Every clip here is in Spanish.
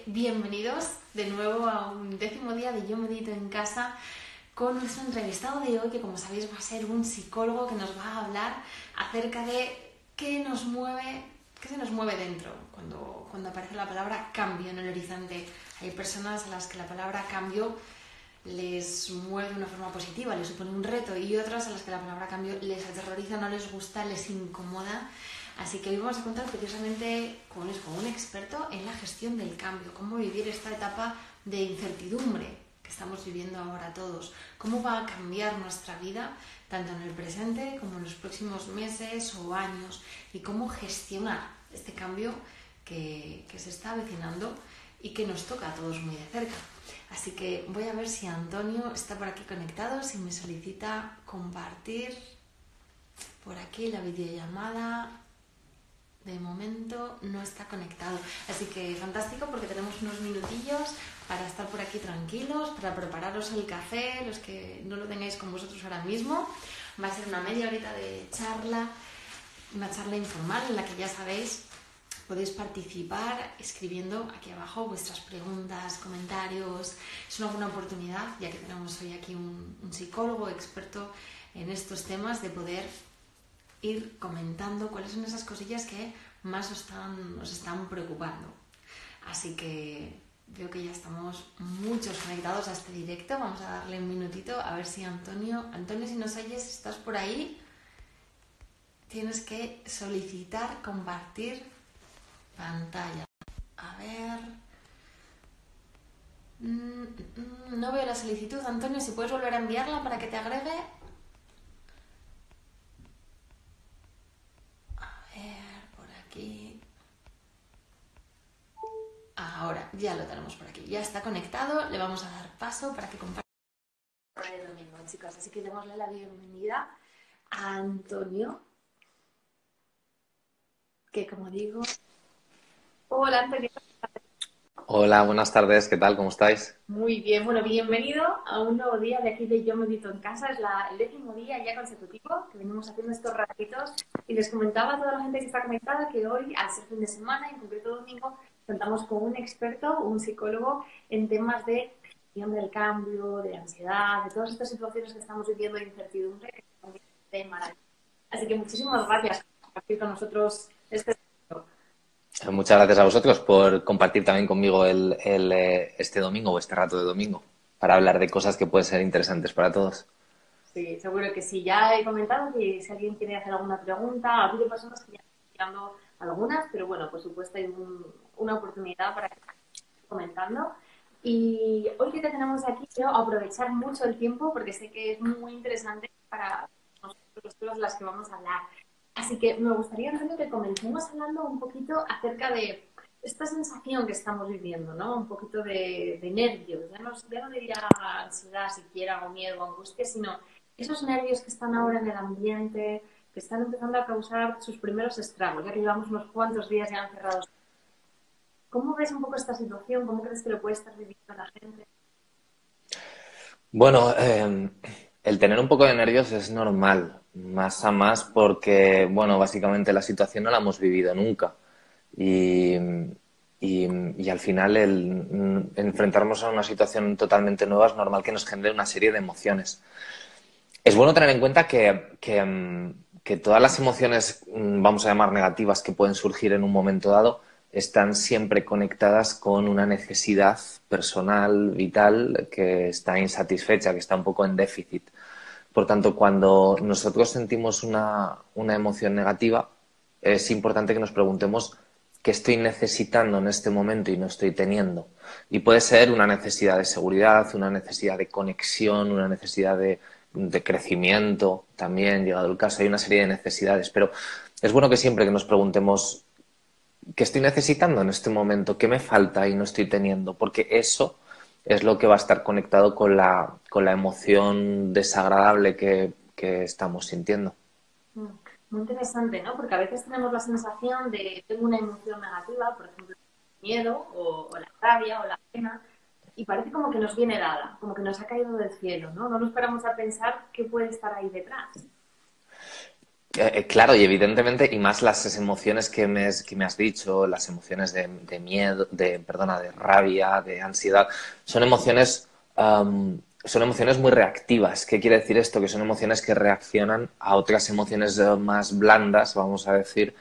Bienvenidos de nuevo a un 10º día de Yo Medito en Casa con nuestro entrevistado de hoy, que como sabéis va a ser un psicólogo que nos va a hablar acerca de qué se nos mueve dentro cuando aparece la palabra cambio en el horizonte. Hay personas a las que la palabra cambio les mueve de una forma positiva, les supone un reto, y otras a las que la palabra cambio les aterroriza, no les gusta, les incomoda. Así que hoy vamos a contar precisamente con un experto en la gestión del cambio, cómo vivir esta etapa de incertidumbre que estamos viviendo ahora todos, cómo va a cambiar nuestra vida tanto en el presente como en los próximos meses o años, y cómo gestionar este cambio que se está avecinando y que nos toca a todos muy de cerca. Así que voy a ver si Antonio está por aquí conectado, si me solicita compartir por aquí la videollamada. De momento no está conectado, así que fantástico, porque tenemos unos minutillos para estar por aquí tranquilos, para prepararos el café, los que no lo tengáis con vosotros ahora mismo. Va a ser una media horita de charla, una charla informal en la que, ya sabéis, podéis participar escribiendo aquí abajo vuestras preguntas, comentarios. Es una buena oportunidad, ya que tenemos hoy aquí un psicólogo experto en estos temas, de poder ir comentando cuáles son esas cosillas que más os están preocupando. Así que veo que ya estamos muchos conectados a este directo. Vamos a darle un minutito a ver si Antonio, si nos oyes, estás por ahí. Tienes que solicitar compartir pantalla. A ver. No veo la solicitud. Antonio, si puedes volver a enviarla para que te agregue. Aquí. Ahora ya lo tenemos por aquí, ya está conectado. Le vamos a dar paso para que comparta el domingo, chicos. Así que démosle la bienvenida a Antonio, que, como digo... Hola, Antonio. Hola, buenas tardes, ¿qué tal? ¿Cómo estáis? Muy bien, bueno, bienvenido a un nuevo día de aquí de Yo Medito en Casa. Es el 10º día ya consecutivo que venimos haciendo estos ratitos, y les comentaba a toda la gente que está conectada que hoy, al ser fin de semana, en concreto domingo, contamos con un experto, un psicólogo en temas de gestión del cambio, de ansiedad, de todas estas situaciones que estamos viviendo de incertidumbre, que también es de maravilla. Así que muchísimas gracias por compartir con nosotros este. Muchas gracias a vosotros por compartir también conmigo este domingo o este rato de domingo para hablar de cosas que pueden ser interesantes para todos. Sí, seguro que sí. Ya he comentado que si alguien quiere hacer alguna pregunta, ha habido personas que ya están tirando algunas, pero bueno, por supuesto hay una oportunidad para que estén comentando. Y hoy que te tenemos aquí, quiero aprovechar mucho el tiempo porque sé que es muy interesante para nosotros las cosas de las que vamos a hablar. Así que me gustaría, Antonio, que comencemos hablando un poquito acerca de esta sensación que estamos viviendo, ¿no? Un poquito de nervios. Ya no diría ansiedad siquiera, o miedo, o angustia, sino esos nervios que están ahora en el ambiente, que están empezando a causar sus primeros estragos, ya que llevamos unos cuantos días ya encerrados. ¿Cómo ves un poco esta situación? ¿Cómo crees que lo puede estar viviendo la gente? Bueno, el tener un poco de nervios es normal, más a más porque, bueno, básicamente la situación no la hemos vivido nunca y, y al final el enfrentarnos a una situación totalmente nueva es normal que nos genere una serie de emociones. Es bueno tener en cuenta que todas las emociones, vamos a llamar negativas, que pueden surgir en un momento dado, están siempre conectadas con una necesidad personal, vital, que está insatisfecha, que está un poco en déficit. Por tanto, cuando nosotros sentimos una emoción negativa, es importante que nos preguntemos qué estoy necesitando en este momento y no estoy teniendo. Y puede ser una necesidad de seguridad, una necesidad de conexión, una necesidad de crecimiento, también, llegado el caso, hay una serie de necesidades. Pero es bueno que siempre que nos preguntemos qué estoy necesitando en este momento, qué me falta y no estoy teniendo, porque eso es lo que va a estar conectado con la emoción desagradable que estamos sintiendo. Muy interesante, ¿no? Porque a veces tenemos la sensación de tengo una emoción negativa, por ejemplo, el miedo o la rabia o la pena, y parece como que nos viene dada, como que nos ha caído del cielo, ¿no? No nos paramos a pensar qué puede estar ahí detrás. Claro, y evidentemente, y más las emociones que me has dicho, las emociones de miedo, perdona, de rabia, de ansiedad, son emociones, son emociones muy reactivas. ¿Qué quiere decir esto? Que son emociones que reaccionan a otras emociones más blandas, vamos a decir,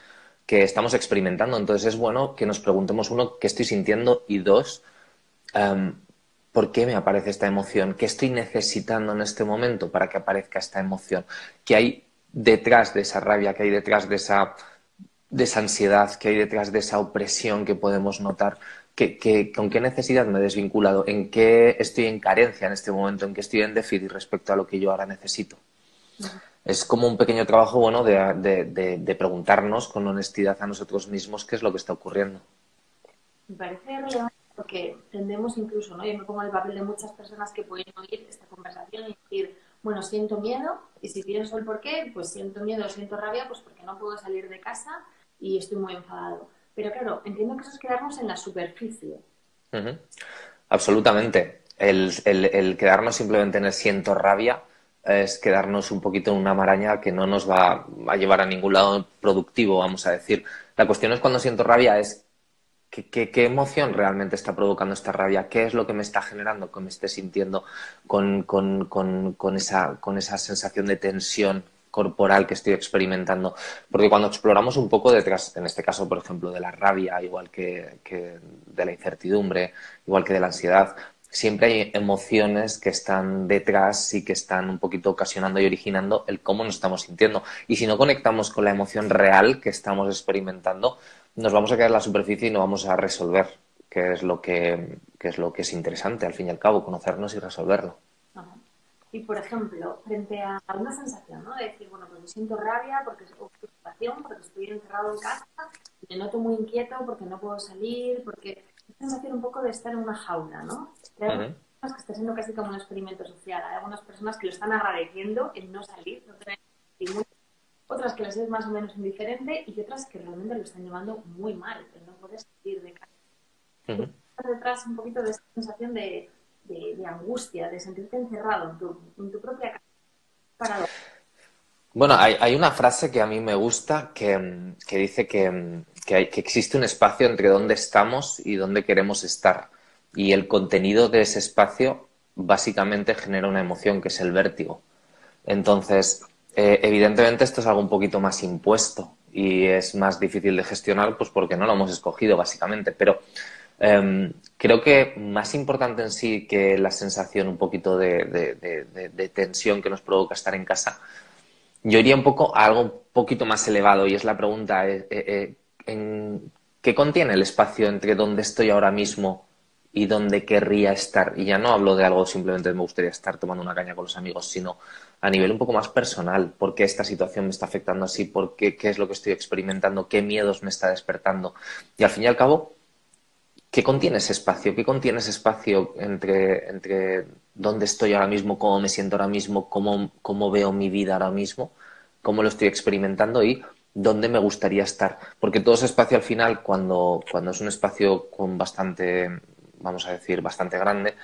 que estamos experimentando. Entonces es bueno que nos preguntemos, uno, ¿qué estoy sintiendo? Y dos, ¿por qué me aparece esta emoción? ¿Qué estoy necesitando en este momento para que aparezca esta emoción? ¿Qué hay detrás de esa rabia? ¿Qué hay detrás de esa ansiedad? ¿Qué hay detrás de esa opresión que podemos notar? ¿Con qué necesidad me he desvinculado? ¿En qué estoy en carencia en este momento? ¿En qué estoy en déficit respecto a lo que yo ahora necesito? Es como un pequeño trabajo bueno de preguntarnos con honestidad a nosotros mismos qué es lo que está ocurriendo. Me parece relevante porque tendemos incluso, ¿no? Yo me pongo en el papel de muchas personas que pueden oír esta conversación y decir, bueno, siento miedo y si pienso el por qué, pues siento miedo, siento rabia, pues porque no puedo salir de casa y estoy muy enfadado. Pero claro, entiendo que eso es quedarnos en la superficie. Ujú. Absolutamente. El quedarnos simplemente en el siento rabia es quedarnos un poquito en una maraña que no nos va a llevar a ningún lado productivo, vamos a decir. La cuestión es cuando siento rabia es qué emoción realmente está provocando esta rabia, qué es lo que me está generando que me esté sintiendo con esa sensación de tensión corporal que estoy experimentando. Porque cuando exploramos un poco detrás, en este caso, por ejemplo, de la rabia, igual que de la incertidumbre, igual que de la ansiedad, siempre hay emociones que están detrás y que están un poquito ocasionando y originando el cómo nos estamos sintiendo. Y si no conectamos con la emoción real que estamos experimentando, nos vamos a quedar en la superficie y no vamos a resolver, que es lo que es interesante, al fin y al cabo, conocernos y resolverlo. Ajá. Y por ejemplo, frente a una sensación, ¿no? De decir, bueno, pues me siento rabia porque o frustración, porque estoy encerrado en casa, me noto muy inquieto porque no puedo salir, porque es sensación un poco de estar en una jaula, ¿no? Y hay algunas Ujú, personas que está siendo casi como un experimento social, hay algunas personas que lo están agradeciendo el no salir, no tener estímulo, otras que les es más o menos indiferente y otras que realmente lo están llevando muy mal, el no poder salir de casa. ujú. Detrás un poquito de esa sensación de angustia, de sentirte encerrado en tu propia casa, parado. Bueno, hay una frase que a mí me gusta que dice que existe un espacio entre dónde estamos y dónde queremos estar. Y el contenido de ese espacio básicamente genera una emoción que es el vértigo. Entonces, evidentemente esto es algo un poquito más impuesto y es más difícil de gestionar, pues porque no lo hemos escogido, básicamente. Pero creo que más importante en sí que la sensación un poquito de tensión que nos provoca estar en casa, yo iría un poco a algo un poquito más elevado y es la pregunta, ¿qué contiene el espacio entre donde estoy ahora mismo y donde querría estar? Y ya no hablo de algo simplemente me gustaría estar tomando una caña con los amigos, sino a nivel un poco más personal, por qué esta situación me está afectando así, por qué es lo que estoy experimentando, qué miedos me está despertando. Y al fin y al cabo, ¿qué contiene ese espacio? ¿Qué contiene ese espacio entre dónde estoy ahora mismo, cómo me siento ahora mismo, cómo veo mi vida ahora mismo, cómo lo estoy experimentando y dónde me gustaría estar? Porque todo ese espacio al final, cuando es un espacio con bastante, vamos a decir, bastante grande,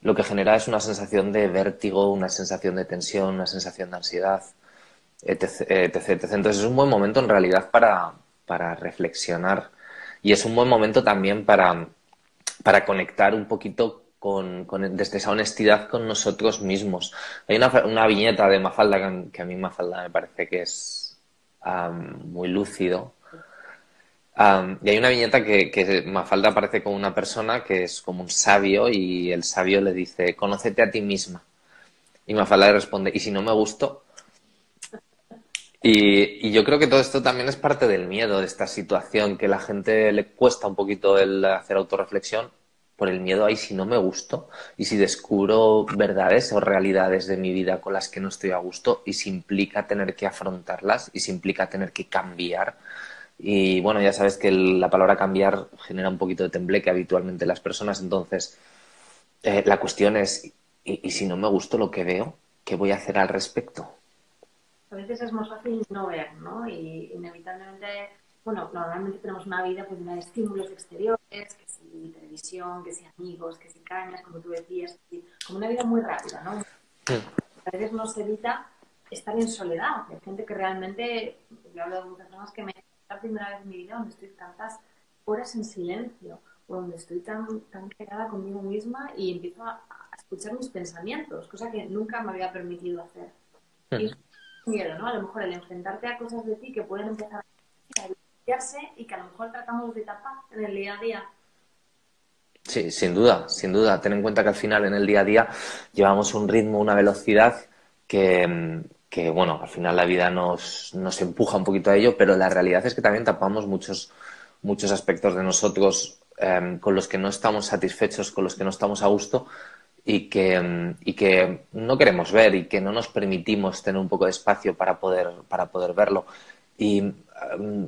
lo que genera es una sensación de vértigo, una sensación de tensión, una sensación de ansiedad, etc, etc, etc. Entonces es un buen momento en realidad para reflexionar y es un buen momento también para conectar un poquito desde esa honestidad con nosotros mismos. Hay una viñeta de Mafalda que a mí Mafalda me parece que es muy lúcido. Y hay una viñeta que Mafalda aparece como una persona que es como un sabio y el sabio le dice, conócete a ti misma. Y Mafalda le responde, ¿y si no me gusto? Y yo creo que todo esto también es parte del miedo de esta situación, que la gente le cuesta un poquito el hacer autorreflexión por el miedo a y si no me gusto, y si descubro verdades o realidades de mi vida con las que no estoy a gusto, y si implica tener que afrontarlas, y si implica tener que cambiar. Y bueno, ya sabes que la palabra cambiar genera un poquito de tembleque habitualmente en las personas, entonces la cuestión es, y si no me gusto lo que veo, ¿qué voy a hacer al respecto? A veces es más fácil no ver, ¿no? Y inevitablemente, bueno, normalmente tenemos una vida pues llena de estímulos exteriores, que si televisión, que si amigos, que si cañas, como tú decías, como una vida muy rápida, ¿no? A veces nos evita estar en soledad. Hay gente que realmente, yo hablo de muchas personas que me dicen, es la primera vez en mi vida donde estoy tantas horas en silencio, o donde estoy tan pegada conmigo misma y empiezo a escuchar mis pensamientos, cosa que nunca me había permitido hacer. Y es un miedo, ¿no? A lo mejor el enfrentarte a cosas de ti que pueden empezar a evidenciarse y que a lo mejor tratamos de tapar en el día a día. Sí, sin duda, sin duda. Ten en cuenta que al final en el día a día llevamos un ritmo, una velocidad que bueno, al final la vida nos empuja un poquito a ello, pero la realidad es que también tapamos muchos aspectos de nosotros con los que no estamos satisfechos, con los que no estamos a gusto y que no queremos ver y que no nos permitimos tener un poco de espacio para poder verlo. Y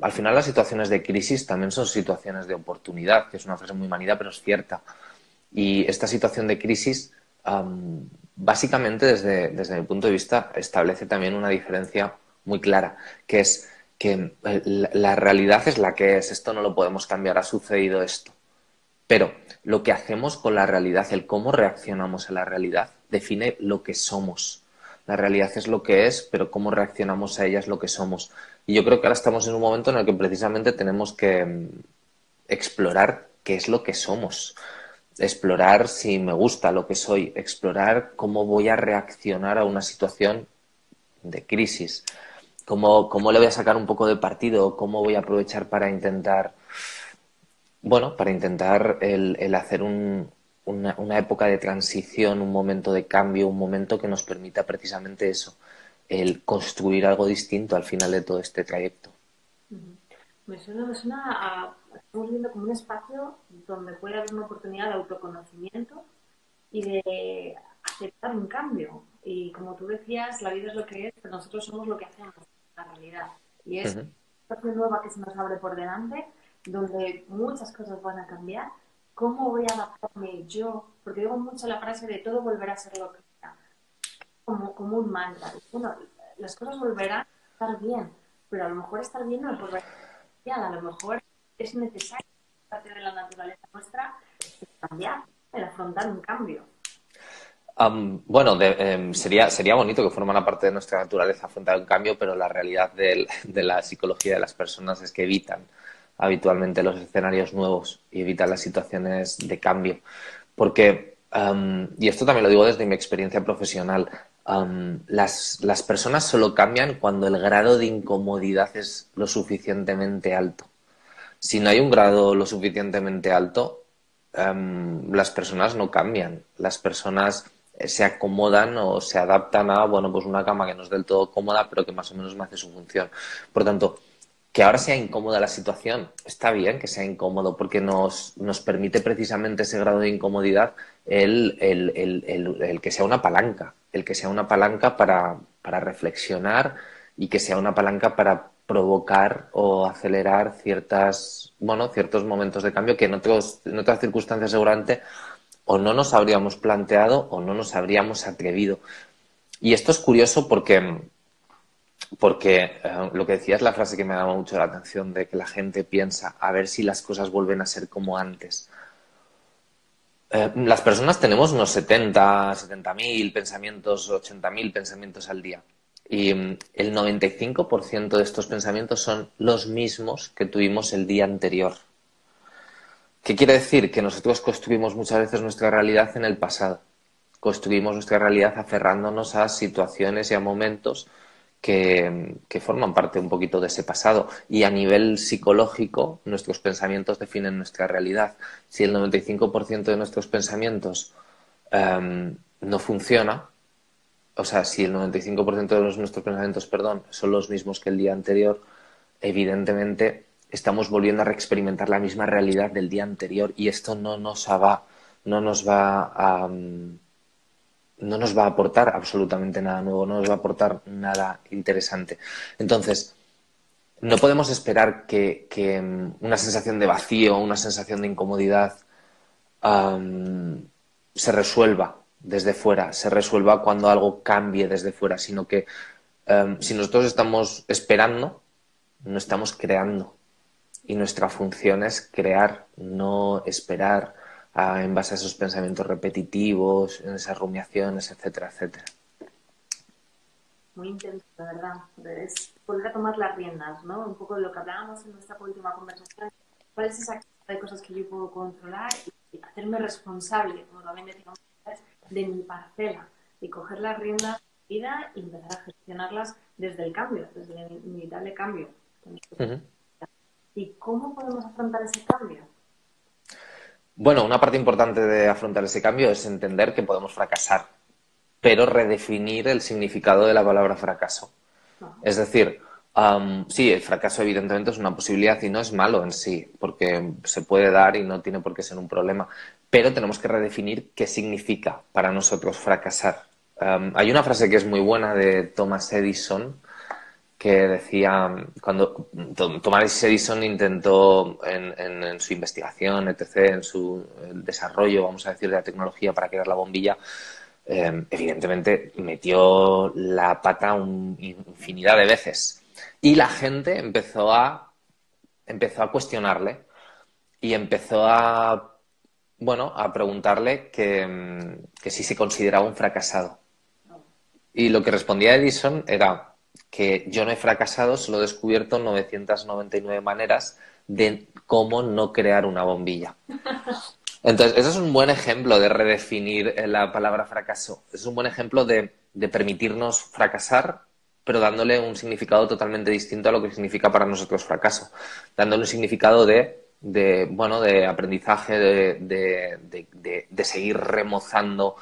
al final las situaciones de crisis también son situaciones de oportunidad, que es una frase muy manida, pero es cierta. Y esta situación de crisis, básicamente desde mi punto de vista, establece también una diferencia muy clara, que es que la realidad es la que es, esto no lo podemos cambiar, ha sucedido esto. Pero lo que hacemos con la realidad, el cómo reaccionamos a la realidad, define lo que somos. La realidad es lo que es, pero cómo reaccionamos a ella es lo que somos. Y yo creo que ahora estamos en un momento en el que precisamente tenemos que explorar qué es lo que somos, explorar si me gusta lo que soy, explorar cómo voy a reaccionar a una situación de crisis, cómo le voy a sacar un poco de partido, cómo voy a aprovechar para intentar, bueno, para intentar el hacer una época de transición, un momento de cambio, un momento que nos permita precisamente eso, el construir algo distinto al final de todo este trayecto. Me suena estamos viendo como un espacio donde puede haber una oportunidad de autoconocimiento y de aceptar un cambio. Y como tú decías, la vida es lo que es, pero nosotros somos lo que hacemos en la realidad. Y es Ujú. una situación nueva que se nos abre por delante, donde muchas cosas van a cambiar. ¿Cómo voy a adaptarme yo? Porque digo mucho la frase de todo volverá a ser lo que era, como un mantra. Bueno, las cosas volverán a estar bien, pero a lo mejor estar bien no es volver a estar bien, a lo mejor es necesario, parte de la naturaleza nuestra, cambiar, el afrontar un cambio. Bueno, sería bonito que formara parte de nuestra naturaleza afrontar un cambio, pero la realidad de la psicología de las personas es que evitan habitualmente los escenarios nuevos y evitan las situaciones de cambio. Porque, y esto también lo digo desde mi experiencia profesional, las personas solo cambian cuando el grado de incomodidad es lo suficientemente alto. Si no hay un grado lo suficientemente alto, las personas no cambian. Las personas se acomodan o se adaptan a, bueno, pues una cama que no es del todo cómoda, pero que más o menos me hace su función. Por tanto, que ahora sea incómoda la situación, está bien que sea incómodo, porque nos permite precisamente ese grado de incomodidad el que sea una palanca, el que sea una palanca para reflexionar y que sea una palanca para provocar o acelerar ciertos momentos de cambio que en otras circunstancias seguramente o no nos habríamos planteado o no nos habríamos atrevido. Y esto es curioso porque lo que decía es la frase que me llama mucho la atención de que la gente piensa a ver si las cosas vuelven a ser como antes. Las personas tenemos unos 70.000 pensamientos, 80.000 pensamientos al día. Y el 95% de estos pensamientos son los mismos que tuvimos el día anterior. ¿Qué quiere decir? Que nosotros construimos muchas veces nuestra realidad en el pasado. Construimos nuestra realidad aferrándonos a situaciones y a momentos que forman parte un poquito de ese pasado. Y a nivel psicológico, nuestros pensamientos definen nuestra realidad. Si el 95% de nuestros pensamientos no funciona, o sea, si el 95% de nuestros pensamientos, perdón, son los mismos que el día anterior, evidentemente estamos volviendo a reexperimentar la misma realidad del día anterior y esto no nos va no nos va a aportar absolutamente nada nuevo, no nos va a aportar nada interesante. Entonces, no podemos esperar que una sensación de vacío, una sensación de incomodidad se resuelva desde fuera, se resuelva cuando algo cambie desde fuera, sino que si nosotros estamos esperando, no estamos creando. Y nuestra función es crear, no esperar en base a esos pensamientos repetitivos, en esas rumiaciones, etcétera, etcétera. muy intenso, de verdad. Es volver a tomar las riendas, ¿no? Un poco de lo que hablábamos en nuestra última conversación. ¿Cuál es esa cantidad de cosas que yo puedo controlar y hacerme responsable, como también decíamos antes, de mi parcela y coger las riendas de mi vida y empezar a gestionarlas desde el cambio, desde el inevitable cambio? Ujú. ¿Y cómo podemos afrontar ese cambio? Bueno, una parte importante de afrontar ese cambio es entender que podemos fracasar, pero redefinir el significado de la palabra fracaso. No. Es decir, sí, el fracaso evidentemente es una posibilidad y no es malo en sí, porque se puede dar y no tiene por qué ser un problema, pero tenemos que redefinir qué significa para nosotros fracasar. Hay una frase que es muy buena de Thomas Edison que decía, cuando Thomas Edison intentó en su investigación, etc., en su desarrollo, vamos a decir, de la tecnología para crear la bombilla, evidentemente metió la pata infinidad de veces. Y la gente empezó a cuestionarle y empezó a, bueno, a preguntarle que si se consideraba un fracasado. Y lo que respondía Edison era que yo no he fracasado, solo he descubierto 999 maneras de cómo no crear una bombilla. Entonces, eso es un buen ejemplo de redefinir la palabra fracaso. Es un buen ejemplo de permitirnos fracasar, pero dándole un significado totalmente distinto a lo que significa para nosotros fracaso. Dándole un significado bueno, de aprendizaje, de seguir remozando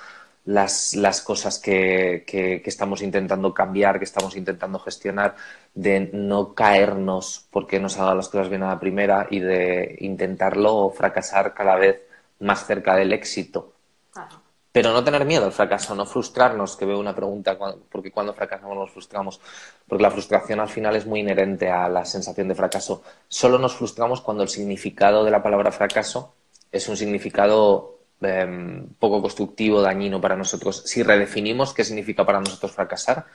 las cosas que estamos intentando cambiar, que estamos intentando gestionar, de no caernos porque nos haga las cosas bien a la primera y de intentarlo o fracasar cada vez más cerca del éxito. Ajá. Pero no tener miedo al fracaso, no frustrarnos, que veo una pregunta, porque cuando fracasamos nos frustramos, porque la frustración al final es muy inherente a la sensación de fracaso. Solo nos frustramos cuando el significado de la palabra fracaso es un significado poco constructivo, dañino para nosotros. Si redefinimos qué significa para nosotros fracasar,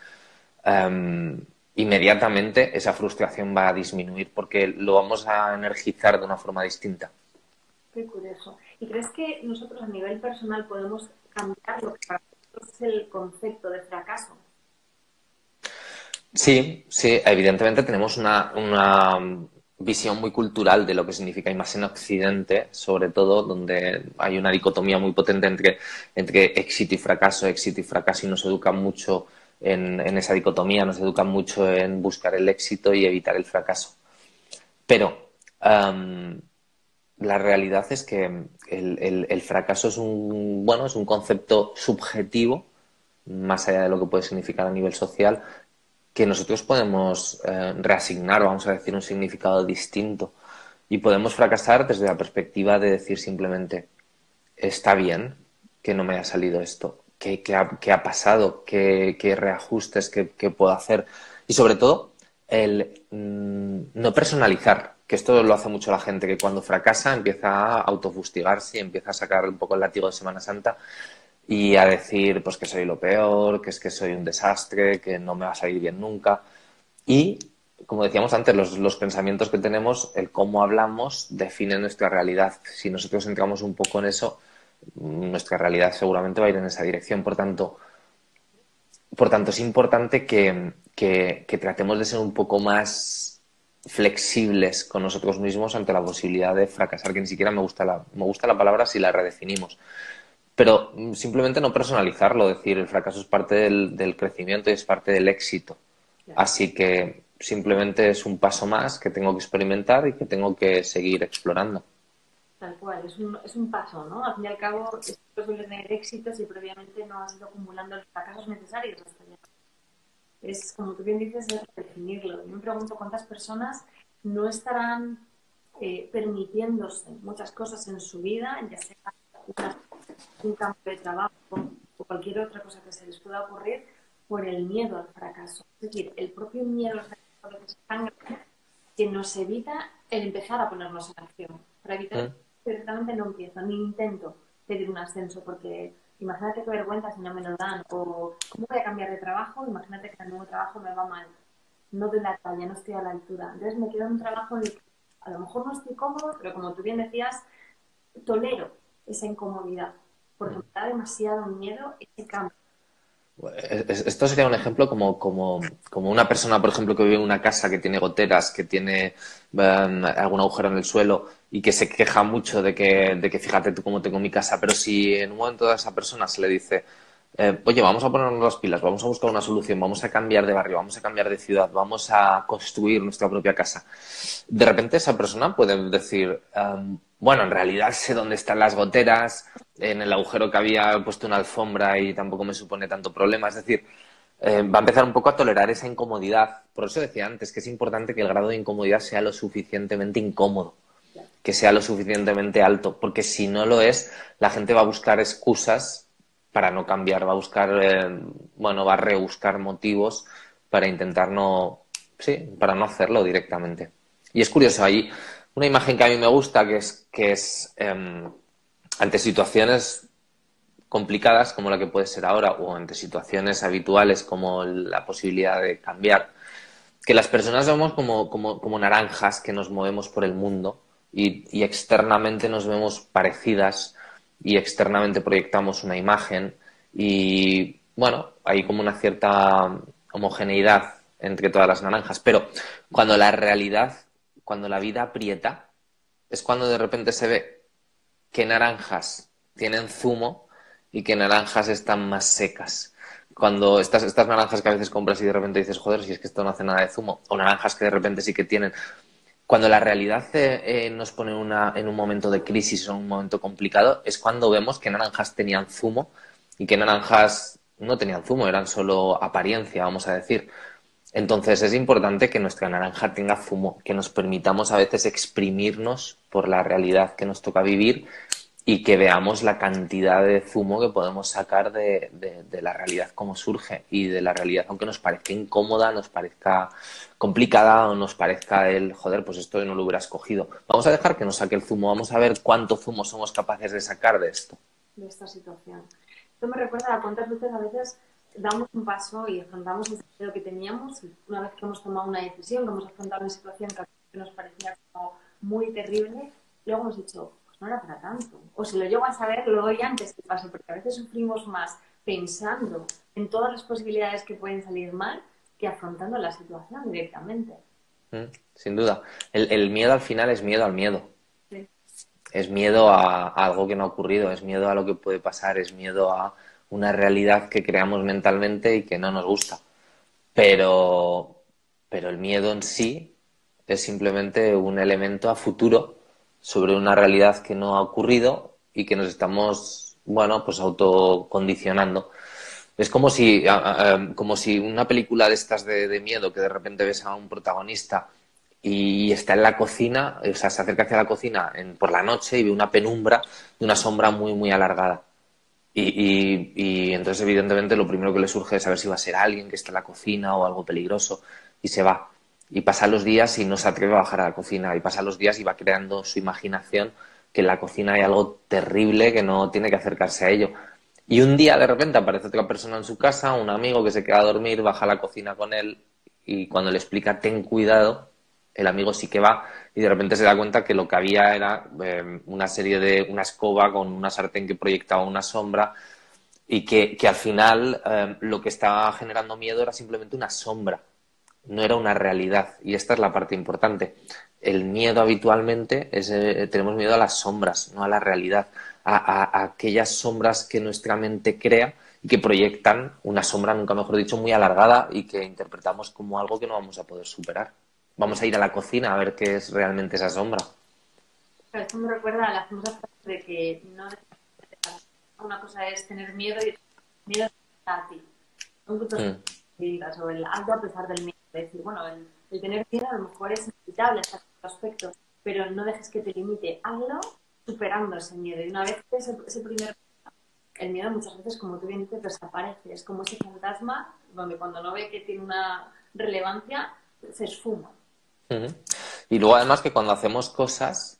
inmediatamente esa frustración va a disminuir porque lo vamos a energizar de una forma distinta. Qué curioso. ¿Y crees que nosotros a nivel personal podemos cambiar lo que para nosotros es el concepto de fracaso? Sí, sí, evidentemente tenemos una visión muy cultural de lo que significa, y más en Occidente, sobre todo, donde hay una dicotomía muy potente entre éxito y fracaso, y nos educan mucho en esa dicotomía, nos educan mucho en buscar el éxito y evitar el fracaso. Pero la realidad es que el fracaso es bueno, es un concepto subjetivo, más allá de lo que puede significar a nivel social, que nosotros podemos reasignar, vamos a decir, un significado distinto. Y podemos fracasar desde la perspectiva de decir simplemente, está bien que no me haya salido esto, qué ha pasado, qué reajustes que puedo hacer. Y sobre todo, el no personalizar, que esto lo hace mucho la gente, que cuando fracasa empieza a autofustigarse y empieza a sacar un poco el látigo de Semana Santa y a decir pues que soy lo peor, que es que soy un desastre, que no me va a salir bien nunca. Y, como decíamos antes, los pensamientos que tenemos, el cómo hablamos, define nuestra realidad. Si nosotros entramos un poco en eso, nuestra realidad seguramente va a ir en esa dirección. Por tanto es importante que tratemos de ser un poco más flexibles con nosotros mismos ante la posibilidad de fracasar, que ni siquiera me gusta la palabra si la redefinimos. Pero simplemente no personalizarlo, decir, el fracaso es parte del crecimiento y es parte del éxito. Claro. Así que simplemente es un paso más que tengo que experimentar y que tengo que seguir explorando. Tal cual, es un paso, ¿no? Al fin y al cabo, es posible tener éxito si previamente no has ido acumulando los fracasos necesarios hasta llegar. Es, como tú bien dices, es definirlo. Yo me pregunto cuántas personas no estarán permitiéndose muchas cosas en su vida, ya sea un campo de trabajo o cualquier otra cosa que se les pueda ocurrir, por el miedo al fracaso. Es decir, el propio miedo al fracaso a veces es tan grande que nos evita el empezar a ponernos en acción. Para evitar Mm, que directamente no empiezo, ni intento pedir un ascenso, porque imagínate qué vergüenza si no me lo dan, o cómo voy a cambiar de trabajo, imagínate que el nuevo trabajo me va mal, no doy la talla, no estoy a la altura. Entonces me quedo en un trabajo en el que a lo mejor no estoy cómodo, pero como tú bien decías, tolero esa incomodidad, porque me mm. da demasiado miedo ese cambio. Esto sería un ejemplo como una persona, por ejemplo, que vive en una casa que tiene goteras, que tiene algún agujero en el suelo y que se queja mucho de que fíjate tú cómo tengo mi casa, pero si en un momento a esa persona se le dice, oye, vamos a ponernos las pilas, vamos a buscar una solución, vamos a cambiar de barrio, vamos a cambiar de ciudad, vamos a construir nuestra propia casa, de repente esa persona puede decir, bueno, en realidad sé dónde están las goteras, en el agujero que había puesto una alfombra y tampoco me supone tanto problema. Es decir, va a empezar un poco a tolerar esa incomodidad. Por eso decía antes que es importante que el grado de incomodidad sea lo suficientemente incómodo, que sea lo suficientemente alto, porque si no lo es, la gente va a buscar excusas para no cambiar, va a buscar, bueno, va a rebuscar motivos para intentar no, sí, para no hacerlo directamente. Y es curioso, hay una imagen que a mí me gusta, que es ante situaciones complicadas como la que puede ser ahora o ante situaciones habituales como la posibilidad de cambiar, que las personas somos como naranjas que nos movemos por el mundo y externamente nos vemos parecidas y externamente proyectamos una imagen y bueno, hay como una cierta homogeneidad entre todas las naranjas, pero cuando la realidad, cuando la vida aprieta, es cuando de repente se ve qué naranjas tienen zumo y qué naranjas están más secas. Cuando estas naranjas que a veces compras y de repente dices, joder, si es que esto no hace nada de zumo, o naranjas que de repente sí que tienen. Cuando la realidad nos pone en un momento de crisis o en un momento complicado, es cuando vemos que naranjas tenían zumo y que naranjas no tenían zumo, eran solo apariencia, vamos a decir. Entonces es importante que nuestra naranja tenga zumo, que nos permitamos a veces exprimirnos por la realidad que nos toca vivir y que veamos la cantidad de zumo que podemos sacar de la realidad como surge y de la realidad, aunque nos parezca incómoda, nos parezca complicada o nos parezca el, joder, pues esto no lo hubiera escogido. Vamos a dejar que nos saque el zumo, vamos a ver cuánto zumo somos capaces de sacar de esto. De esta situación. Esto me recuerda a cuántas veces a veces damos un paso y afrontamos ese miedo que teníamos y una vez que hemos tomado una decisión, que hemos afrontado una situación que nos parecía como muy terrible, luego hemos dicho, pues no era para tanto. O si lo llego a saber, lo doy antes que pase, porque a veces sufrimos más pensando en todas las posibilidades que pueden salir mal que afrontando la situación directamente. Sin duda. El miedo al final es miedo al miedo. Sí. Es miedo a algo que no ha ocurrido, es miedo a lo que puede pasar, es miedo a una realidad que creamos mentalmente y que no nos gusta. Pero, pero el miedo en sí es simplemente un elemento a futuro sobre una realidad que no ha ocurrido y que nos estamos, bueno, pues autocondicionando. Es como si una película de estas de miedo que de repente ves a un protagonista y está en la cocina, o sea, se acerca hacia la cocina por la noche y ve una penumbra de una sombra muy, muy alargada. Y entonces, evidentemente, lo primero que le surge es saber si va a ser alguien que está en la cocina o algo peligroso y se va. Y pasa los días y no se atreve a bajar a la cocina. Y pasa los días y va creando su imaginación que en la cocina hay algo terrible que no tiene que acercarse a ello. Y un día, de repente, aparece otra persona en su casa, un amigo que se queda a dormir, baja a la cocina con él y cuando le explica, ten cuidado, el amigo sí que va y de repente se da cuenta que lo que había era una escoba con una sartén que proyectaba una sombra y que al final lo que estaba generando miedo era simplemente una sombra, no era una realidad. Y esta es la parte importante. El miedo habitualmente tenemos miedo a las sombras, no a la realidad, a aquellas sombras que nuestra mente crea y que proyectan una sombra, nunca mejor dicho, muy alargada y que interpretamos como algo que no vamos a poder superar. Vamos a ir a la cocina a ver qué es realmente esa sombra. Pero esto me recuerda a la famosa frase de que no una cosa es tener miedo y miedo a ti. Son puntos Mm, de vista sobre el alto a pesar del miedo. Es decir, bueno, el tener miedo a lo mejor es inevitable hasta cierto aspecto, pero no dejes que te limite. Hazlo superando ese miedo. Y una vez que ese primer... El miedo muchas veces, como tú bien dices, desaparece. Es como ese fantasma donde cuando no ve que tiene una relevancia, se esfuma. mm. Y luego además que cuando hacemos cosas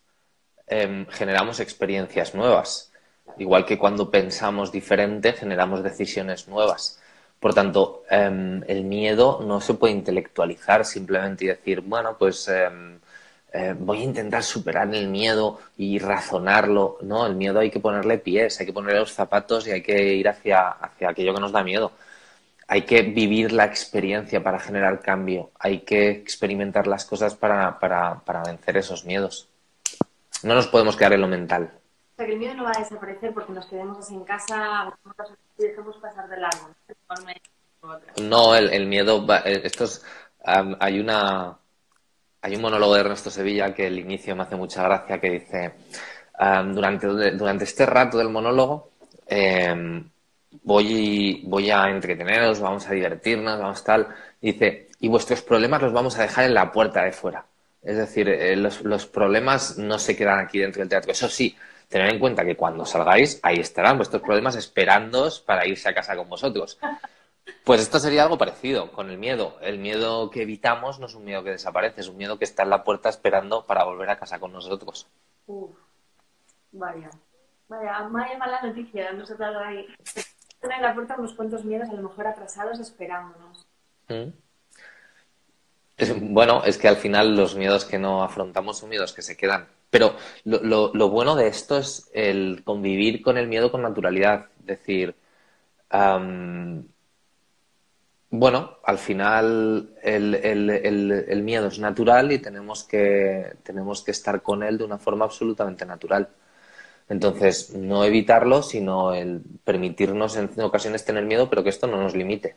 generamos experiencias nuevas. Igual que cuando pensamos diferente, generamos decisiones nuevas. Por tanto, el miedo no se puede intelectualizar simplemente y decir, bueno, pues voy a intentar superar el miedo y razonarlo. No, el miedo hay que ponerle pies, hay que ponerle los zapatos y hay que ir hacia aquello que nos da miedo. hay que vivir la experiencia para generar cambio, hay que experimentar las cosas para vencer esos miedos. No nos podemos quedar en lo mental. O sea, que el miedo no va a desaparecer porque nos quedemos así en casa y dejemos pasar de largo, ¿no? No, el miedo, esto es, hay hay un monólogo de Ernesto Sevilla que el inicio me hace mucha gracia, que dice, durante este rato del monólogo voy a entreteneros, vamos a divertirnos, vamos tal, y dice, y vuestros problemas los vamos a dejar en la puerta de fuera. Es decir, los problemas no se quedan aquí dentro del teatro. Eso sí, tened en cuenta que cuando salgáis, ahí estarán vuestros problemas esperándoos para irse a casa con vosotros. Pues esto sería algo parecido con el miedo. El miedo que evitamos no es un miedo que desaparece, es un miedo que está en la puerta esperando para volver a casa con nosotros. Uf, vaya, vaya mala noticia, nosotros ahí. En la puerta unos cuantos miedos a lo mejor atrasados esperándonos. ¿Mm? Bueno, es que al final los miedos que no afrontamos son miedos que se quedan. Pero lo bueno de esto es el convivir con el miedo con naturalidad. Es decir, bueno, al final el miedo es natural y tenemos que estar con él de una forma absolutamente natural. Entonces, no evitarlo, sino el permitirnos en ocasiones tener miedo, pero que esto no nos limite.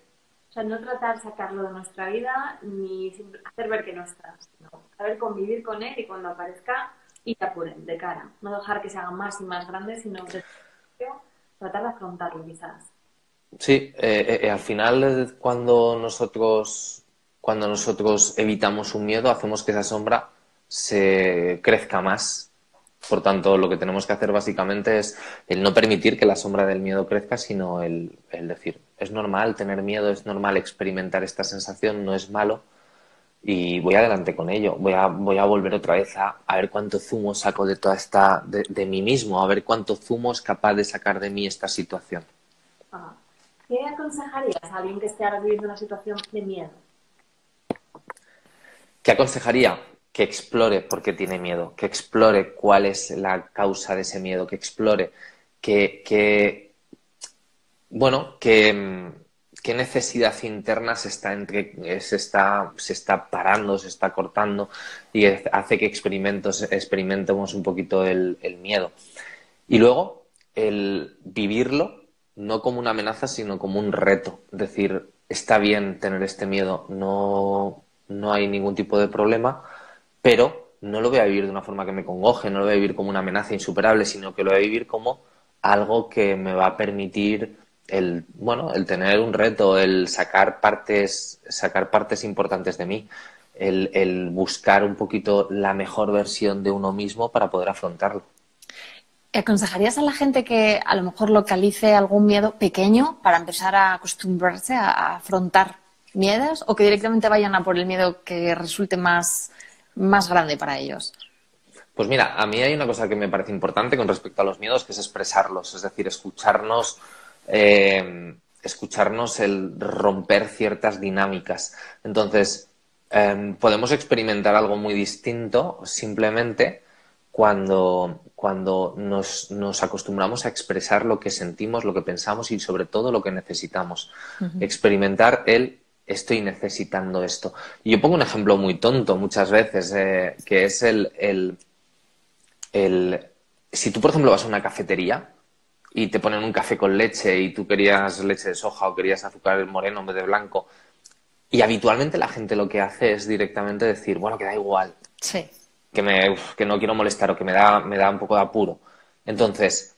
O sea, no tratar de sacarlo de nuestra vida ni hacer ver que no está, sino saber convivir con él y cuando aparezca ir a por él, de cara. No dejar que se haga más y más grande, sino que tratar de afrontarlo quizás. Sí, al final cuando nosotros evitamos un miedo, hacemos que esa sombra se crezca más. Por tanto, lo que tenemos que hacer básicamente es el no permitir que la sombra del miedo crezca, sino el decir, es normal tener miedo, es normal experimentar esta sensación, no es malo y voy adelante con ello. Voy a volver otra vez a ver cuánto zumo saco de toda de mí mismo, a ver cuánto zumo es capaz de sacar de mí esta situación. Ah. ¿Qué aconsejarías a alguien que esté ahora viviendo una situación de miedo? ¿Qué aconsejaría? Que explore por qué tiene miedo, que explore cuál es la causa de ese miedo, que explore bueno, qué necesidad interna se está parando, se está cortando y hace que experimentemos un poquito el miedo. Y luego, el vivirlo no como una amenaza, sino como un reto. Es decir, está bien tener este miedo, no hay ningún tipo de problema, pero no lo voy a vivir de una forma que me congoje, no lo voy a vivir como una amenaza insuperable, sino que lo voy a vivir como algo que me va a permitir el tener un reto, el sacar partes importantes de mí, el buscar un poquito la mejor versión de uno mismo para poder afrontarlo. ¿Aconsejarías a la gente que a lo mejor localice algún miedo pequeño para empezar a acostumbrarse a afrontar miedos o que directamente vayan a por el miedo que resulte más grande para ellos? Pues mira, a mí hay una cosa que me parece importante con respecto a los miedos, que es expresarlos, es decir, escucharnos el romper ciertas dinámicas. Entonces, podemos experimentar algo muy distinto simplemente cuando nos acostumbramos a expresar lo que sentimos, lo que pensamos y sobre todo lo que necesitamos. Uh-huh. Experimentar estoy necesitando esto. Y yo pongo un ejemplo muy tonto muchas veces, que es si tú, por ejemplo, vas a una cafetería y te ponen un café con leche y tú querías leche de soja o querías azúcar moreno en vez de blanco, y habitualmente la gente lo que hace es directamente decir, bueno, que da igual. Sí. Que no quiero molestar o que me da un poco de apuro. Entonces,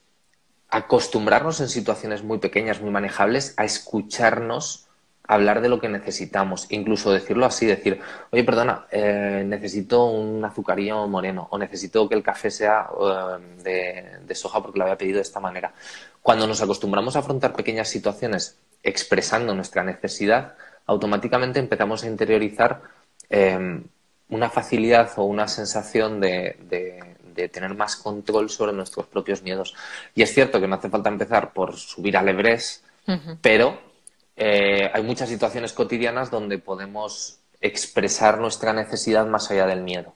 acostumbrarnos en situaciones muy pequeñas, muy manejables, a escucharnos hablar de lo que necesitamos, incluso decirlo así, decir, oye, perdona, necesito un azucarillo moreno o necesito que el café sea de soja porque lo había pedido de esta manera. Cuando nos acostumbramos a afrontar pequeñas situaciones expresando nuestra necesidad, automáticamente empezamos a interiorizar una facilidad o una sensación de tener más control sobre nuestros propios miedos. Y es cierto que no hace falta empezar por subir al Everest, uh-huh. Pero hay muchas situaciones cotidianas donde podemos expresar nuestra necesidad más allá del miedo.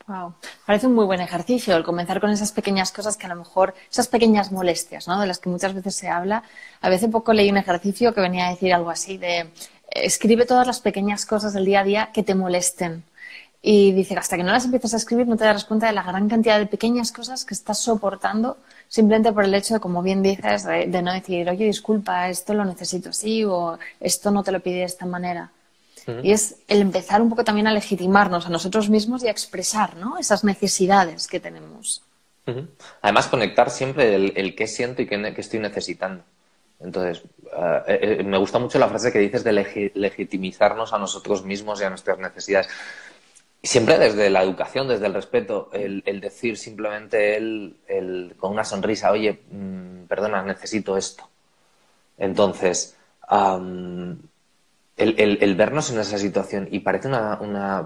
Wow. Parece un muy buen ejercicio el comenzar con esas pequeñas cosas que a lo mejor, esas pequeñas molestias, ¿no? De las que muchas veces se habla. A veces poco leí un ejercicio que venía a decir algo así de escribe todas las pequeñas cosas del día a día que te molesten. Y dice que hasta que no las empiezas a escribir no te darás cuenta de la gran cantidad de pequeñas cosas que estás soportando simplemente por el hecho de, como bien dices, de no decir, oye, disculpa, esto lo necesito así o esto no te lo pide de esta manera. Y es el empezar un poco también a legitimarnos a nosotros mismos y a expresar, ¿no? Esas necesidades que tenemos. Además, conectar siempre el qué siento y qué estoy necesitando. Entonces, me gusta mucho la frase que dices de legitimizarnos a nosotros mismos y a nuestras necesidades. Siempre desde la educación, desde el respeto, el decir simplemente con una sonrisa, oye, perdona, necesito esto. Entonces, el vernos en esa situación, y parece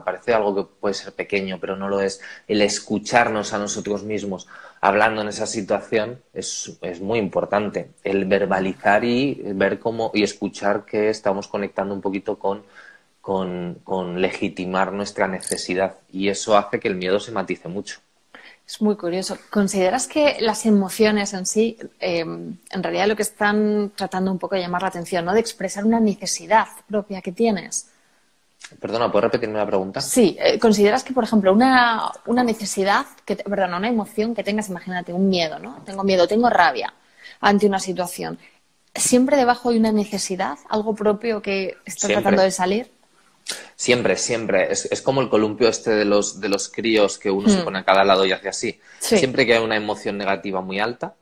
parece algo que puede ser pequeño, pero no lo es, el escucharnos a nosotros mismos hablando en esa situación es muy importante. El verbalizar y ver cómo, y escuchar que estamos conectando un poquito con legitimar nuestra necesidad. Y eso hace que el miedo se matice mucho. Es muy curioso. ¿Consideras que las emociones en sí, en realidad lo que están tratando un poco de llamar la atención, ¿no? De expresar una necesidad propia que tienes? Perdona, ¿puedes repetirme la pregunta? Sí. ¿Consideras que, por ejemplo, una necesidad, una emoción que tengas, imagínate, un miedo, ¿no? Tengo miedo, tengo rabia ante una situación. ¿Siempre debajo hay una necesidad, algo propio que está tratando de salir? Siempre, siempre. Es como el columpio este de los críos que uno se pone a cada lado y hace así. Sí. Siempre que hay una emoción negativa muy alta,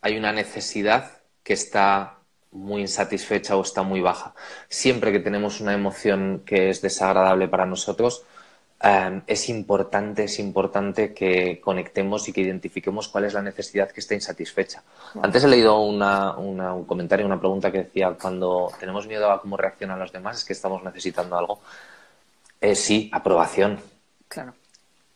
hay una necesidad que está muy insatisfecha o está muy baja. Siempre que tenemos una emoción que es desagradable para nosotros, es importante que conectemos y que identifiquemos cuál es la necesidad que está insatisfecha. Wow. Antes he leído un comentario, una pregunta que decía, cuando tenemos miedo a cómo reaccionan los demás, es que estamos necesitando algo. Sí, aprobación. Claro.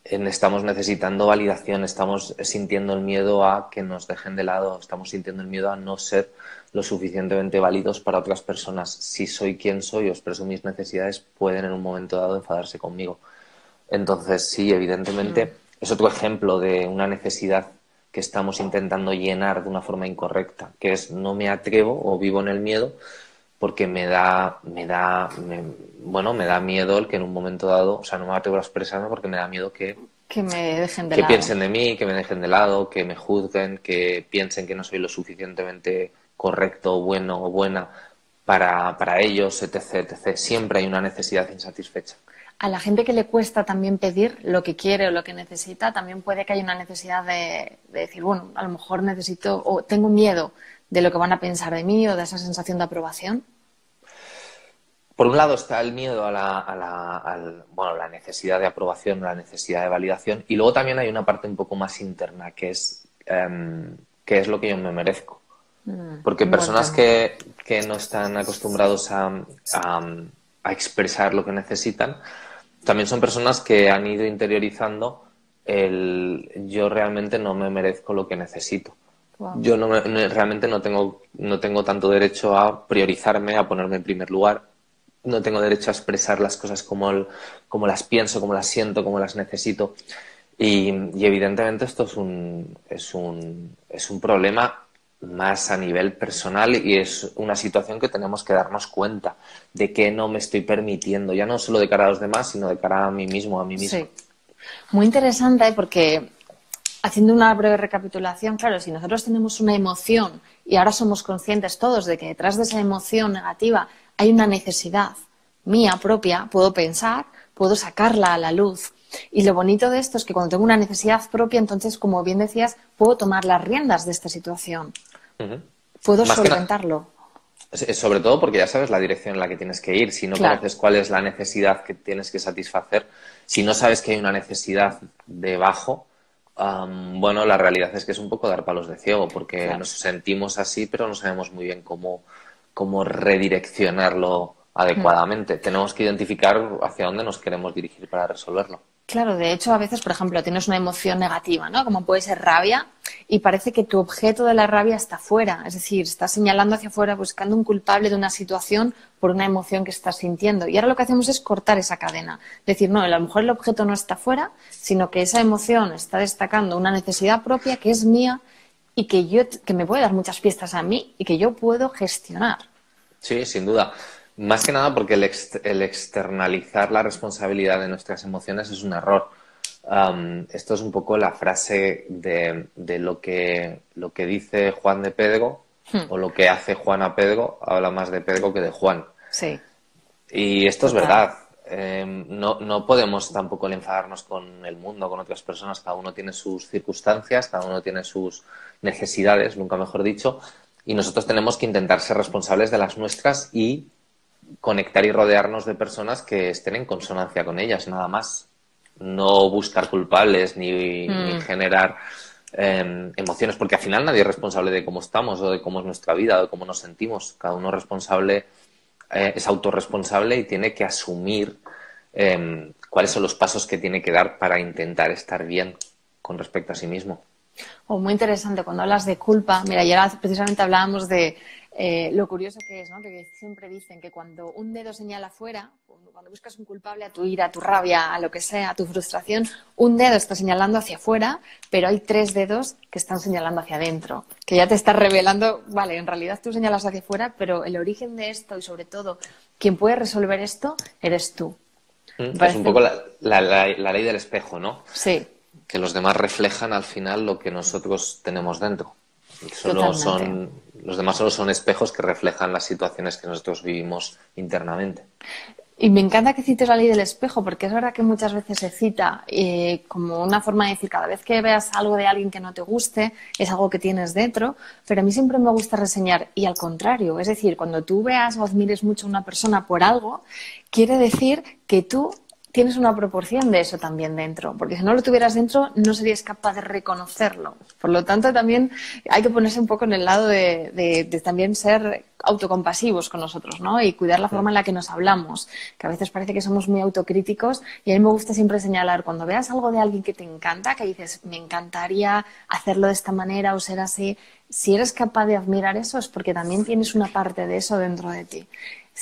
Estamos necesitando validación, estamos sintiendo el miedo a que nos dejen de lado, estamos sintiendo el miedo a no ser lo suficientemente válidos para otras personas. Si soy quien soy o expreso mis necesidades, pueden en un momento dado enfadarse conmigo. Entonces, sí, evidentemente, es otro ejemplo de una necesidad que estamos intentando llenar de una forma incorrecta, que es no me atrevo o vivo en el miedo porque me da miedo el que en un momento dado, o sea, no me atrevo a expresarme porque me da miedo que me dejen de lado. Que piensen de mí, que me dejen de lado, que me juzguen, que piensen que no soy lo suficientemente correcto, bueno o buena para ellos, etc. Siempre hay una necesidad insatisfecha. A la gente que le cuesta también pedir lo que quiere o lo que necesita, también puede que haya una necesidad de decir, bueno, a lo mejor necesito o tengo miedo de lo que van a pensar de mí o de esa sensación de aprobación. Por un lado está el miedo a la necesidad de aprobación, la necesidad de validación, y luego también hay una parte un poco más interna, que es qué es lo que yo me merezco. Porque personas que no están acostumbrados a expresar lo que necesitan, también son personas que han ido interiorizando yo realmente no me merezco lo que necesito. Wow. Yo realmente no tengo tanto derecho a priorizarme, a ponerme en primer lugar. No tengo derecho a expresar las cosas como las pienso, como las siento, como las necesito. Y evidentemente esto es un problema más a nivel personal y es una situación que tenemos que darnos cuenta de que no me estoy permitiendo, ya no solo de cara a los demás, sino de cara a mí mismo, a mí mismo. Sí. Muy interesante porque, haciendo una breve recapitulación, claro, si nosotros tenemos una emoción y ahora somos conscientes todos de que detrás de esa emoción negativa hay una necesidad mía propia, puedo pensar, puedo sacarla a la luz. Y lo bonito de esto es que cuando tengo una necesidad propia, entonces, como bien decías, puedo tomar las riendas de esta situación. Puedo solventarlo. Sobre todo porque ya sabes la dirección en la que tienes que ir. Si no conoces cuál es la necesidad que tienes que satisfacer, si no sabes que hay una necesidad debajo, la realidad es que es un poco dar palos de ciego, porque nos sentimos así, pero no sabemos muy bien cómo redireccionarlo adecuadamente. Tenemos que identificar hacia dónde nos queremos dirigir para resolverlo. Claro, de hecho, a veces, por ejemplo, tienes una emoción negativa, ¿no? Como puede ser rabia, y parece que tu objeto de la rabia está fuera. Es decir, estás señalando hacia afuera, buscando un culpable de una situación por una emoción que estás sintiendo. Y ahora lo que hacemos es cortar esa cadena. Decir, no, a lo mejor el objeto no está fuera, sino que esa emoción está destacando una necesidad propia que es mía y que me puede dar muchas pistas a mí y que yo puedo gestionar. Sí, sin duda. Más que nada porque el externalizar la responsabilidad de nuestras emociones es un error. Esto es un poco la frase de lo que dice Juan de Pedro o lo que hace Juan a Pedro. Habla más de Pedro que de Juan. Sí. Y esto es Total. verdad. No podemos tampoco enfadarnos con el mundo, con otras personas. Cada uno tiene sus circunstancias, cada uno tiene sus necesidades, nunca mejor dicho. Y nosotros tenemos que intentar ser responsables de las nuestras y conectar y rodearnos de personas que estén en consonancia con ellas, nada más. No buscar culpables ni generar emociones, porque al final nadie es responsable de cómo estamos o de cómo es nuestra vida o de cómo nos sentimos. Cada uno es responsable, es autorresponsable y tiene que asumir cuáles son los pasos que tiene que dar para intentar estar bien con respecto a sí mismo. Muy interesante cuando hablas de culpa. Mira, ayer precisamente hablábamos de lo curioso que es, ¿no? Que siempre dicen que cuando un dedo señala afuera, cuando buscas un culpable a tu ira, a tu rabia, a lo que sea, a tu frustración, un dedo está señalando hacia afuera, pero hay 3 dedos que están señalando hacia adentro, que ya te estás revelando, vale, en realidad tú señalas hacia afuera, pero el origen de esto y sobre todo quien puede resolver esto eres tú. Es un poco la ley del espejo, ¿no? Sí. Que los demás reflejan al final lo que nosotros tenemos dentro. Los demás solo son espejos que reflejan las situaciones que nosotros vivimos internamente. Y me encanta que cites la ley del espejo, porque es verdad que muchas veces se cita como una forma de decir, cada vez que veas algo de alguien que no te guste, es algo que tienes dentro, pero a mí siempre me gusta reseñar, y al contrario, es decir, cuando tú veas o admires mucho a una persona por algo, quiere decir que tú tienes una proporción de eso también dentro, porque si no lo tuvieras dentro no serías capaz de reconocerlo. Por lo tanto, también hay que ponerse un poco en el lado de también ser autocompasivos con nosotros, ¿no? Y cuidar la forma en la que nos hablamos, que a veces parece que somos muy autocríticos, y a mí me gusta siempre señalar, cuando veas algo de alguien que te encanta, que dices, me encantaría hacerlo de esta manera o ser así, si eres capaz de admirar eso es porque también tienes una parte de eso dentro de ti.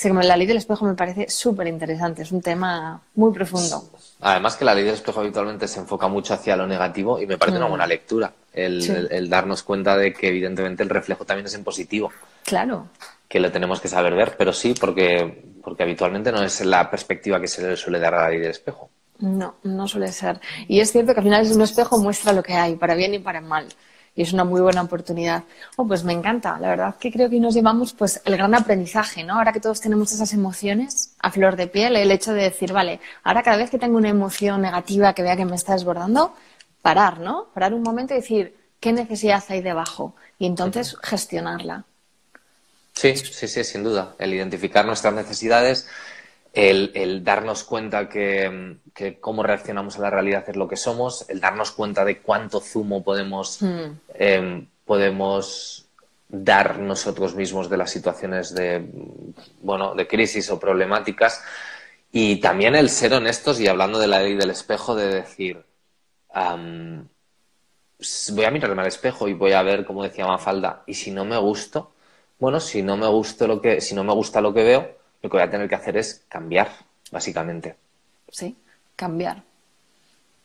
La ley del espejo me parece súper interesante, es un tema muy profundo. Además que la ley del espejo habitualmente se enfoca mucho hacia lo negativo y me parece una buena lectura el darnos cuenta de que evidentemente el reflejo también es en positivo. Claro. Que lo tenemos que saber ver, pero sí, porque habitualmente no es la perspectiva que se le suele dar a la ley del espejo. No, no suele ser. Y es cierto que al final es un espejo, muestra lo que hay, para bien y para mal. Y es una muy buena oportunidad. Pues me encanta. La verdad que creo que nos llevamos pues el gran aprendizaje, ¿no? Ahora que todos tenemos esas emociones a flor de piel, el hecho de decir, vale, ahora cada vez que tengo una emoción negativa que vea que me está desbordando, parar, ¿no? Parar un momento y decir, ¿qué necesidad hay debajo? Y entonces gestionarla. Sí, sin duda. El identificar nuestras necesidades, el darnos cuenta que cómo reaccionamos a la realidad es lo que somos, el darnos cuenta de cuánto zumo podemos dar nosotros mismos de las situaciones de crisis o problemáticas, y también el ser honestos y hablando de la ley del espejo, de decir voy a mirarme al espejo y voy a ver, como decía Mafalda, y si no me gusto, si no me gusta lo que veo, lo que voy a tener que hacer es cambiar, básicamente. Sí, cambiar.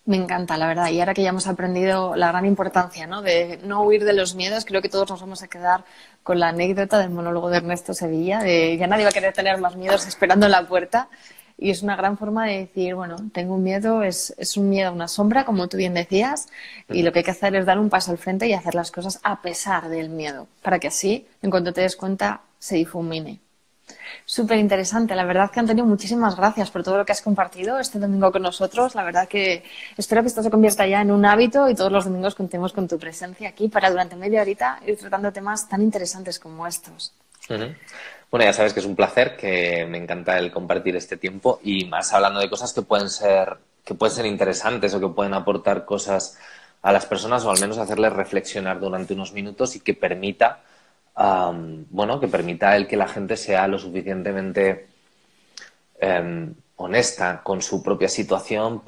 Me encanta, la verdad. Y ahora que ya hemos aprendido la gran importancia, ¿no? De no huir de los miedos, creo que todos nos vamos a quedar con la anécdota del monólogo de Ernesto Sevilla, de ya nadie va a querer tener más miedos esperando en la puerta. Y es una gran forma de decir, bueno, tengo un miedo, es un miedo, una sombra, como tú bien decías, y lo que hay que hacer es dar un paso al frente y hacer las cosas a pesar del miedo, para que así, en cuanto te des cuenta, se difumine. Súper interesante, la verdad que Antonio, muchísimas gracias por todo lo que has compartido este domingo con nosotros. La verdad que espero que esto se convierta ya en un hábito y todos los domingos contemos con tu presencia aquí para durante media horita ir tratando temas tan interesantes como estos. Bueno, ya sabes que es un placer, que me encanta el compartir este tiempo y más hablando de cosas que pueden ser interesantes o que pueden aportar cosas a las personas o al menos hacerles reflexionar durante unos minutos y que permita el que la gente sea lo suficientemente honesta con su propia situación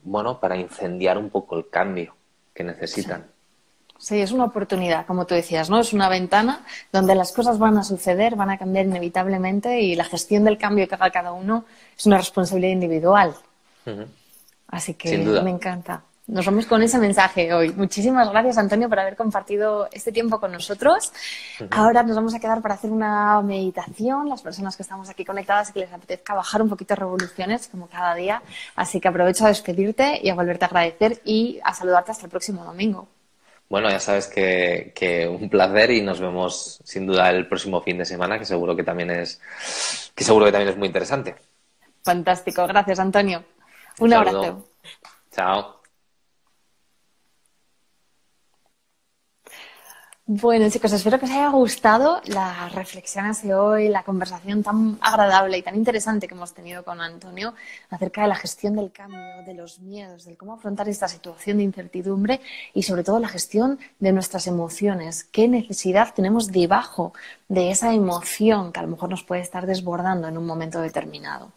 bueno, para incendiar un poco el cambio que necesitan. Sí, es una oportunidad, como tú decías, ¿no? Es una ventana donde las cosas van a suceder, van a cambiar inevitablemente y la gestión del cambio que haga cada uno es una responsabilidad individual. Ujú. Así Sin que duda. me encanta. Nos vamos con ese mensaje hoy. Muchísimas gracias, Antonio, por haber compartido este tiempo con nosotros. Ahora nos vamos a quedar para hacer una meditación, las personas que estamos aquí conectadas y que les apetezca bajar un poquito revoluciones, como cada día. Así que aprovecho a despedirte y a volverte a agradecer y a saludarte hasta el próximo domingo. Bueno, ya sabes que un placer y nos vemos sin duda el próximo fin de semana, que seguro que también es muy interesante. Fantástico. Gracias, Antonio. Un Un saludo. abrazo. Chao. Bueno, chicos, espero que os haya gustado las reflexiones de hoy, la conversación tan agradable y tan interesante que hemos tenido con Antonio acerca de la gestión del cambio, de los miedos, de cómo afrontar esta situación de incertidumbre y sobre todo la gestión de nuestras emociones. ¿Qué necesidad tenemos debajo de esa emoción que a lo mejor nos puede estar desbordando en un momento determinado?